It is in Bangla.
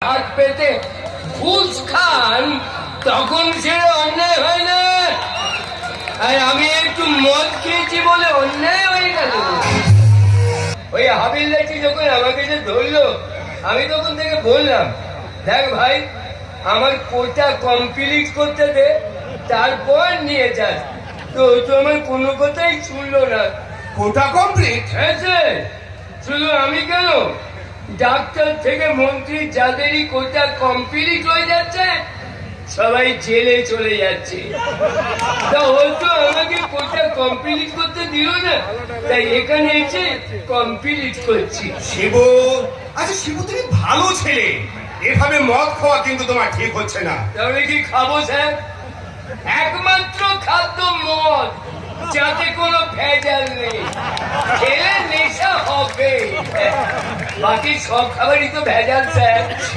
হাত পেতে ঘুষ খান তখন সে অন্যায় হয় না। আর আমি একটু মদ খেয়েছি বলে অন্যায় হয়ে গেল। ওই হাবিলদারটি যখন আমাকে যে ধরলো আমি তখন থেকে বললাম, দেখ ভাই আমার কোটা কমপ্লিট করতে দে, তারপর নিয়ে যাস। তো ও তো আমার কোনো কথাই শুনলো না। কোটা কমপ্লিট? হ্যাঁ স্যার, শুধু আমি কেন, ডাক্তার থেকে মন্ত্রী যাদেরই কোটা কমপ্লিট হয়ে যাচ্ছে সবাই জেলে চলে যাচ্ছে। তা ও তো আমাকে কোটা কমপ্লিট করতে দিল না, তাই এখানে এসে কমপ্লিট করছি। শিবু, আচ্ছা শিবু তুমি ভালো ছেলে, এভাবে মদ খাওয়া কিন্তু তোমার ঠিক হচ্ছে না। তাহলে কি খাবো স্যার? একমাত্র খাদ্য মদ, যাতে কোনো ভেজাল নেই, খেলে নেশা হবে। বাকি সব খাবারই তো ভেজাল স্যার।